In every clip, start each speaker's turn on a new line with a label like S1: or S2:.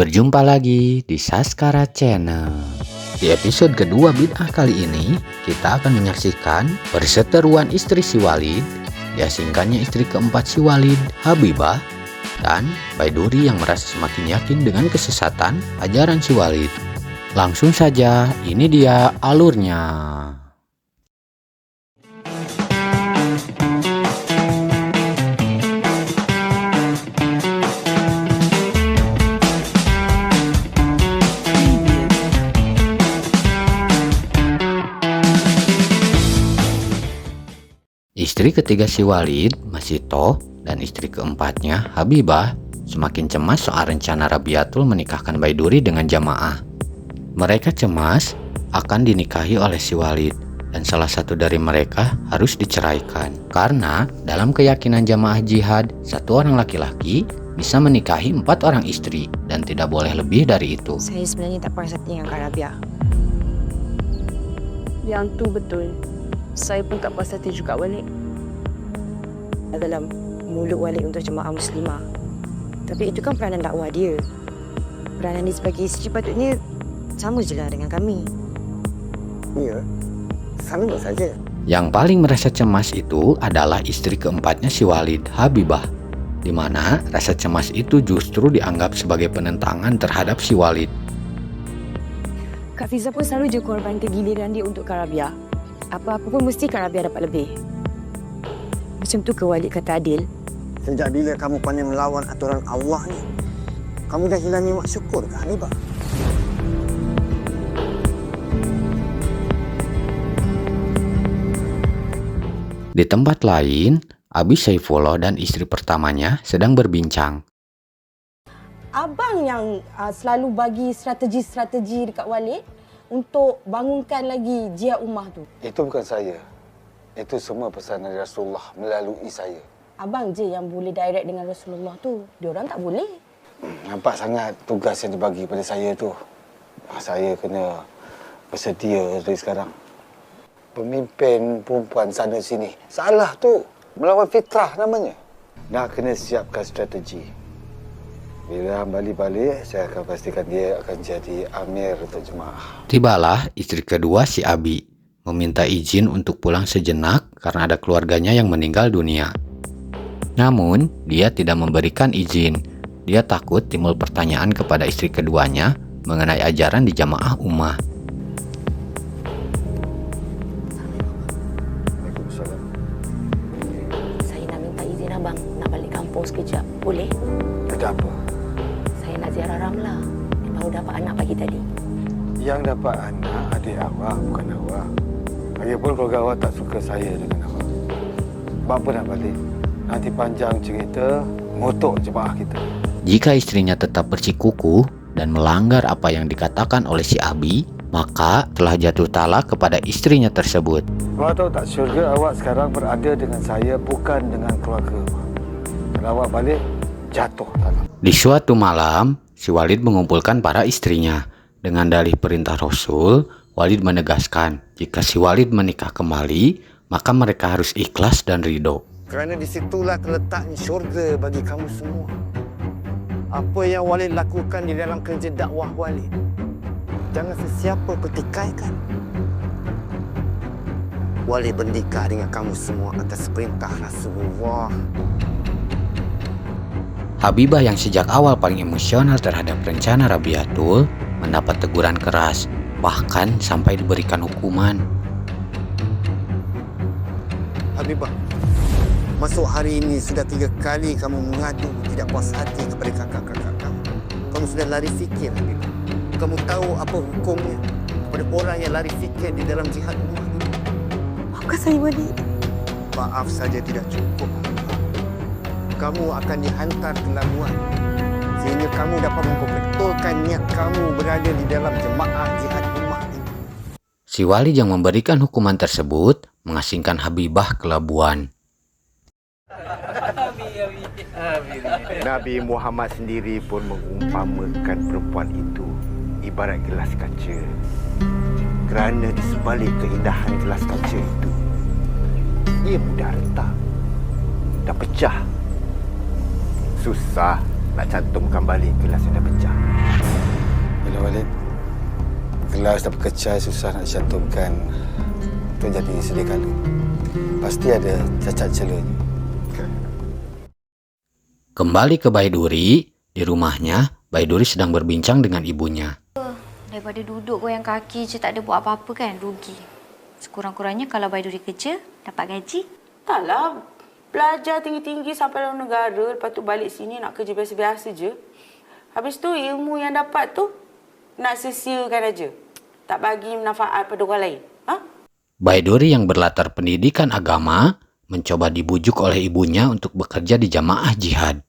S1: Berjumpa lagi di Saskara Channel. Di episode kedua bid'ah kali ini, kita akan menyaksikan perseteruan istri si Walid, diasingkannya istri keempat si Walid, Habibah, dan Baiduri yang merasa semakin yakin dengan kesesatan ajaran si Walid. Langsung saja, ini dia alurnya. Istri ketiga si Walid, Masito, dan istri keempatnya, Habibah, semakin cemas soal rencana Rabiatul menikahkan Baiduri dengan jamaah. Mereka cemas akan dinikahi oleh si Walid, dan salah satu dari mereka harus diceraikan. Karena dalam keyakinan jamaah jihad, satu orang laki-laki bisa menikahi 4 orang istri, dan tidak boleh lebih dari itu.
S2: Saya sebenarnya tak puas hati dengan Kak Rabia.
S3: Yang tu betul. Saya pun tak puas hati juga, Walid.
S2: Dalam mulut Walid untuk jemaah muslimah. Tapi itu kan peranan dakwah dia. Peranan dia sebagai isteri patutnya sama je lah dengan kami.
S4: Ya, sama saja.
S1: Yang paling merasa cemas itu adalah istri keempatnya si Walid, Habibah, di mana rasa cemas itu justru dianggap sebagai penentangan terhadap si Walid.
S2: Kak Fiza pun selalu je korbankan giliran dia untuk Kak Rabia. Apa-apa pun mesti Kak Rabia dapat lebih. Macam tu ke Walid kata adil?
S4: Sejak bila kamu pandai melawan aturan Allah ni? Kamu dah hilang nikmat syukur ke, Hanifah?
S1: Di tempat lain, Abi Saifullah dan istri pertamanya sedang berbincang.
S5: Abang yang selalu bagi strategi-strategi dekat Walid untuk bangunkan lagi jihad ummah tu.
S6: Itu bukan saya. Itu semua pesanan Rasulullah melalui saya.
S5: Abang je yang boleh direct dengan Rasulullah tu. Diorang tak boleh.
S6: Nampak sangat tugas yang dibagi pada saya tu. Saya kena bersedia dari sekarang. Pemimpin perempuan sana sini. Salah tu. Melawan fitrah namanya. Dah kena siapkan strategi. Bila balik-balik, saya akan pastikan dia akan jadi amir untuk jemaah.
S1: Tibalah istri kedua si Abi, meminta izin untuk pulang sejenak karena ada keluarganya yang meninggal dunia. Namun, dia tidak memberikan izin. Dia takut timbul pertanyaan kepada istri keduanya mengenai ajaran di jamaah ummah.
S5: Saya nak minta izin abang nak balik kampung sekejap. Boleh?
S6: Ada apa?
S5: Saya nak ziarah Ramlah. Dia baru dapat anak pagi tadi.
S6: Yang dapat anak adik awak, bukan awak. Lagipun keluarga awak tak suka saya dengan awak. Sebab apa nak balik? Nanti panjang cerita, ngotok jemaah kita.
S1: Jika istrinya tetap bersikukuh dan melanggar apa yang dikatakan oleh si Abi, maka telah jatuh talak kepada istrinya tersebut.
S6: Awak tahu tak, syurga awak sekarang berada dengan saya, bukan dengan keluarga awak. Kalau awak balik, jatuh talak.
S1: Di suatu malam, si Walid mengumpulkan para istrinya. Dengan dalih perintah Rasul, Walid menegaskan jika si Walid menikah kembali, maka mereka harus ikhlas dan ridho.
S4: Kerana di situlah terletaknya syurga bagi kamu semua. Apa yang Walid lakukan di dalam kerja dakwah Walid, jangan sesiapa pertikaikan. Walid bernikah dengan kamu semua atas perintah Rasulullah.
S1: Habibah yang sejak awal paling emosional terhadap rencana Rabiatul mendapat teguran keras, bahkan sampai diberikan hukuman.
S4: Habibah, masuk hari ini sudah 3 kali kamu mengadu tidak puas hati kepada kakak-kakak kamu. Kamu sudah lari fikir, Habibah. Kamu tahu apa hukumnya kepada orang yang lari fikir di dalam jihad ummah ini?
S2: Maafkan saya, Walid.
S4: Maaf saja tidak cukup, Habibah. Kamu akan dihantar ke labuan sehingga kamu dapat membetulkan niat kamu berada di dalam jemaah jihad ummah ini.
S1: Si Walid yang memberikan hukuman tersebut mengasingkan Habibah ke Labuan.
S4: Nabi Muhammad sendiri pun mengumpamakan perempuan itu ibarat gelas kaca. Kerana di sebalik keindahan gelas kaca itu, ia mudah retak dan pecah. Susah nak cantumkan balik gelas yang dah pecah.
S6: ikhlas dan berkecai susah nak dicantumkan. Itu jadi sedia kala. Pasti ada cacat celanya.
S1: Kembali ke Baiduri, di rumahnya, Baiduri sedang berbincang dengan ibunya.
S7: Daripada duduk goyang kaki je tak ada buat apa-apa kan, rugi. Sekurang-kurangnya kalau Baiduri kerja, dapat gaji.
S8: Taklah, belajar tinggi-tinggi sampai luar negara, lepas tu balik sini nak kerja biasa-biasa je. Habis tu ilmu yang dapat tu nak sia-siakan aja. Tak bagi manfaat pada orang lain. Ha?
S1: Baiduri yang berlatar pendidikan agama mencoba dibujuk oleh ibunya untuk bekerja di jamaah jihad.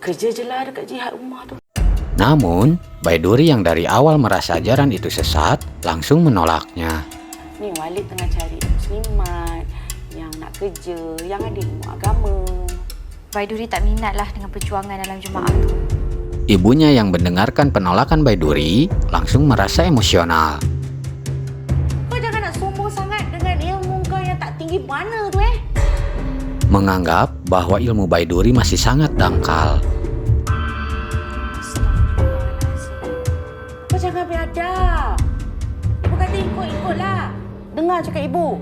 S8: Kerja je lah dekat jihad rumah tu.
S1: Namun, Baiduri yang dari awal merasa ajaran itu sesat, langsung menolaknya.
S8: Ni Walid tengah cari muslimat yang nak kerja, yang ada ilmu agama.
S7: Baiduri tak minat lah dengan perjuangan dalam jemaah tu.
S1: Ibunya yang mendengarkan penolakan Baiduri langsung merasa emosional.
S8: Kau jangan nak sombong sangat dengan ilmu kau yang tak tinggi mana tu
S1: Menganggap bahwa ilmu Baiduri masih sangat dangkal.
S8: Kau jangan biadab. Ibu kata ikut-ikutlah. Dengar cakap ibu.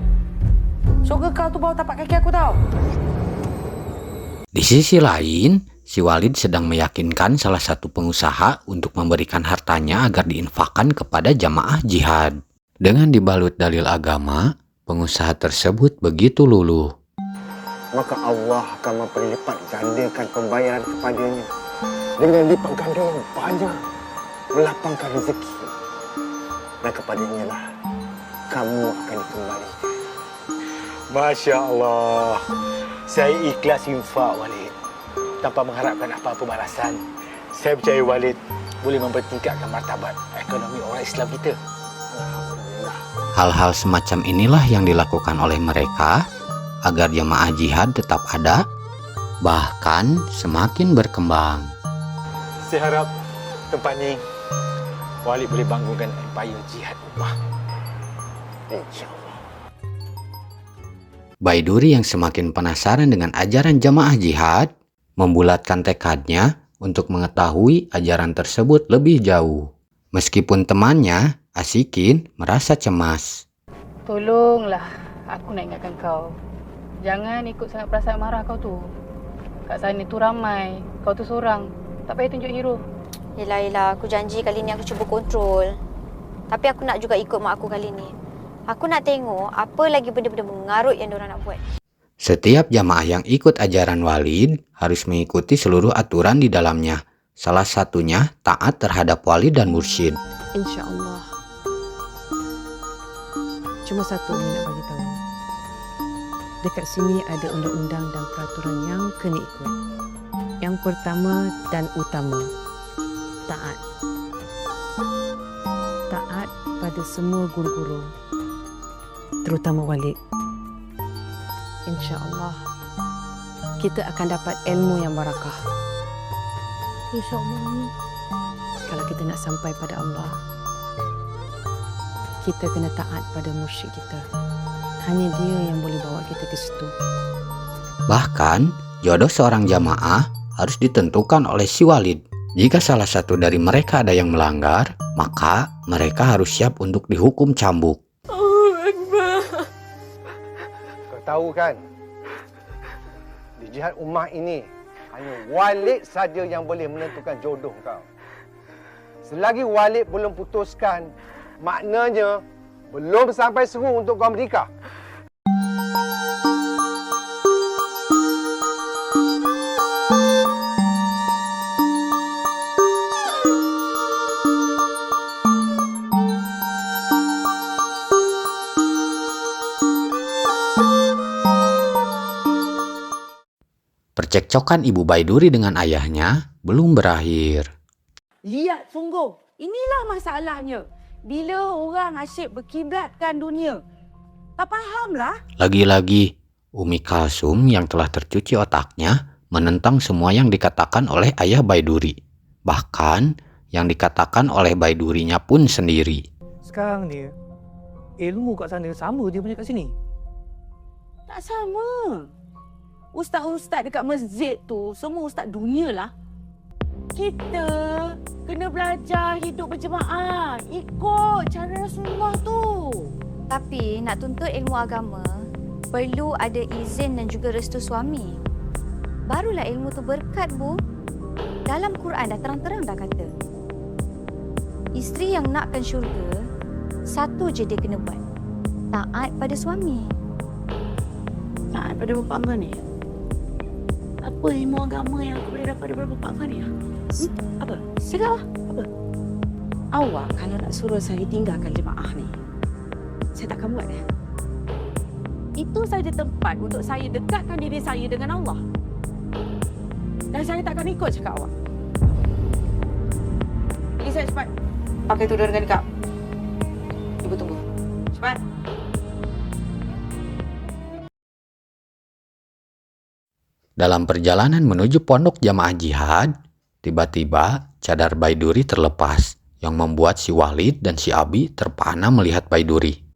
S8: Syurga kau tu bawah tapak kaki aku tau.
S1: Di sisi lain, si Walid sedang meyakinkan salah satu pengusaha untuk memberikan hartanya agar diinfakkan kepada jamaah jihad. Dengan dibalut dalil agama, pengusaha tersebut begitu luluh.
S4: Maka Allah akan memperlipat gandakan pembayaran kepadanya dengan lipat ganda yang banyak, melapangkan rezeki. Dan kepadanya lah kamu akan dikembalikan.
S9: Masya Allah. Saya ikhlas infak, Walid. Tanpa mengharapkan apa-apa balasan. Saya percaya Walid boleh mempertingkatkan martabat ekonomi orang Islam kita.
S1: Hal-hal semacam inilah yang dilakukan oleh mereka agar jamaah jihad tetap ada, bahkan semakin berkembang.
S9: Saya harap tempat ni Walid boleh bangunkan empayar jihad ummah. InsyaAllah.
S1: Baiduri yang semakin penasaran dengan ajaran jamaah jihad, membulatkan tekadnya untuk mengetahui ajaran tersebut lebih jauh. Meskipun temannya, Asikin, merasa cemas.
S3: Tolonglah, aku nak ingatkan kau. Jangan ikut sangat perasaan marah kau tu. Kat sana tu ramai, kau tu seorang. Tak payah tunjuk hero.
S7: Yelah, aku janji kali ni aku cuba kontrol. Tapi aku nak juga ikut mak aku kali ni. Aku nak tengok apa lagi benda-benda mengarut yang diorang nak buat.
S1: Setiap jamaah yang ikut ajaran Walid harus mengikuti seluruh aturan di dalamnya. Salah satunya taat terhadap wali dan mursyid.
S2: InsyaAllah. Cuma satu yang nak bagi tahu. Dekat sini ada undang-undang dan peraturan yang kena ikut. Yang pertama dan utama, taat. Taat pada semua guru-guru, terutama Walid. InsyaAllah, kita akan dapat ilmu yang barakah. InsyaAllah. Kalau kita nak sampai pada Allah, kita kena taat pada mursyid kita. Hanya dia yang boleh bawa kita ke situ.
S1: Bahkan, jodoh seorang jamaah harus ditentukan oleh si Walid. Jika salah satu dari mereka ada yang melanggar, maka mereka harus siap untuk dihukum cambuk.
S6: Kau tahu kan, di jihad ummah ini, hanya Walid saja yang boleh menentukan jodoh kau. Selagi Walid belum putuskan, maknanya belum sampai seru untuk kau menikah.
S1: Percekcokan Ibu Baiduri dengan ayahnya belum berakhir.
S5: Lihat sungguh, inilah masalahnya. Bila orang asyik berkiblatkan dunia, tak fahamlah.
S1: Lagi-lagi, Umi Kalsum yang telah tercuci otaknya menentang semua yang dikatakan oleh ayah Baiduri. Bahkan yang dikatakan oleh Baidurinya pun sendiri.
S10: Sekarang ni, ilmu kat sana sama je punya kat sini.
S5: Tak sama. Ustaz-ustaz dekat masjid tu, semua ustaz dunia lah.
S8: Kita kena belajar hidup berjemaah. Ikut cara Rasulullah tu.
S7: Tapi nak tuntut ilmu agama, perlu ada izin dan juga restu suami. Barulah ilmu tu berkat, Bu. Dalam Quran dah terang-terang dah kata, isteri yang nakkan syurga, satu je dia kena buat. Taat pada suami.
S8: Taat pada bapa hamba ni. Apa ilmu agama yang aku boleh dapat daripada bapa hamba ni? Apa? Cakap lah. Apa? Awak kalau nak suruh saya tinggalkan jemaah ni, saya takkan buat. Itu saja tempat untuk saya dekatkan diri saya dengan Allah. Dan saya takkan ikut cakap awak. Pergi saya cepat. Pakai tudung dengan nikah. Ibu tunggu. Cepat.
S1: Dalam perjalanan menuju pondok jamaah jihad, tiba-tiba cadar Baiduri terlepas yang membuat si Walid dan si Abi terpana melihat Baiduri.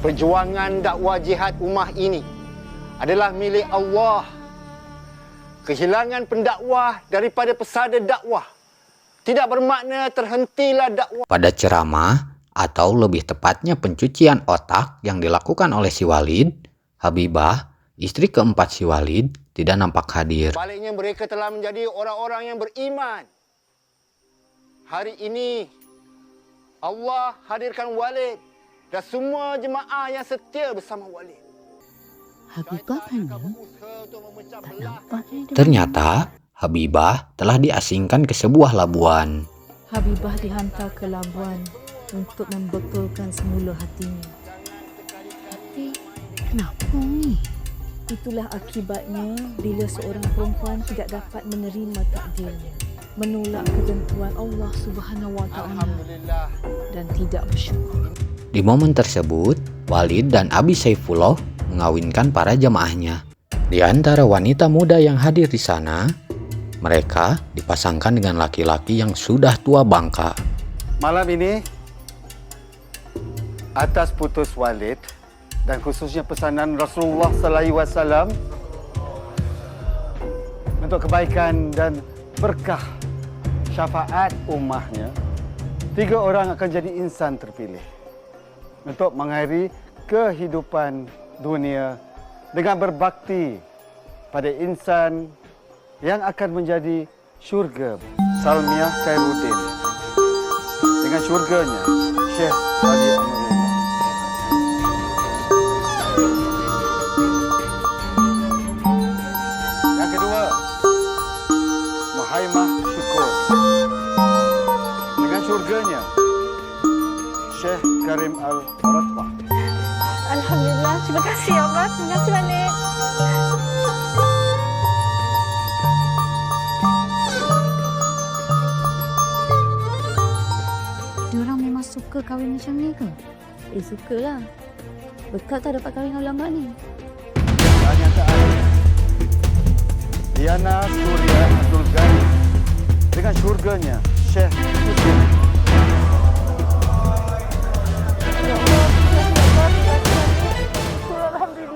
S4: Perjuangan dakwah jihad ummah ini adalah milik Allah. Kehilangan pendakwah daripada pesada dakwah tidak bermakna terhentilah dakwah.
S1: Pada ceramah, atau lebih tepatnya pencucian otak yang dilakukan oleh si Walid, Habibah, istri keempat si Walid, tidak nampak hadir.
S4: Baliknya mereka telah menjadi orang-orang yang beriman. Hari ini Allah hadirkan Walid dan semua jemaah yang setia bersama Walid.
S8: Habibah mana? Tak nampak ni.
S1: Ternyata Habibah telah diasingkan ke sebuah labuan.
S11: Habibah dihantar ke labuan untuk membetulkan semula hatinya. Tapi kenapa ni? Itulah akibatnya bila seorang perempuan tidak dapat menerima takdirnya, menolak ketentuan Allah Subhanahu Wa Taala dan tidak bersyukur.
S1: Di momen tersebut, Walid dan Abi Saifullah mengawinkan para jamaahnya. Di antara wanita muda yang hadir di sana, mereka dipasangkan dengan laki-laki yang sudah tua bangka.
S6: Malam ini, atas putus Walid dan khususnya pesanan Rasulullah SAW untuk kebaikan dan berkah syafaat ummahnya, 3 orang akan jadi insan terpilih untuk mengakhiri kehidupan dunia dengan berbakti pada insan yang akan menjadi syurga. Salmiah Khairuddin dengan syurganya Syekh Ali Amrullah. Yang kedua, Muhaimah Syukur dengan syurganya Syekh Karim Al-Ratbah.
S7: Alhamdulillah, terima kasih ya Allah. Terima kasih banyak.
S11: Diorang memang suka kahwin macam ni ke? Sukalah. Bekal tak dapat kahwin dengan ulama ni.
S6: Hanya terakhir, Diana Surya Abdul Ghani dengan syurganya Syekh Husin.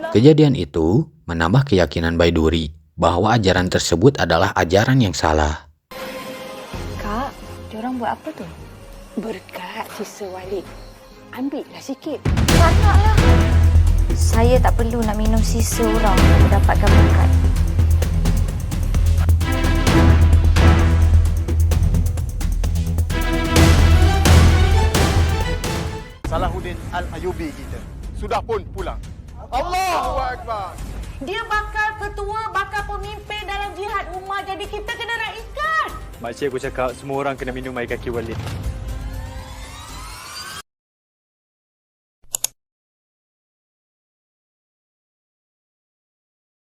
S1: Kejadian itu menambah keyakinan Baiduri bahwa ajaran tersebut adalah ajaran yang salah.
S7: Kak, diorang buat apa tu?
S8: Berkat sisa Walid. Ambillah sikit.
S7: Banyaklah. Saya tak perlu nak minum sisa orang untuk dapatkan berkat.
S6: Salahuddin Al-Ayubi kita sudah pun pulang. Allahu Akbar.
S8: Dia bakal ketua, bakal pemimpin dalam jihad ummah. Jadi kita kena raikan.
S10: Makcik aku cakap semua orang kena minum air kaki Walid.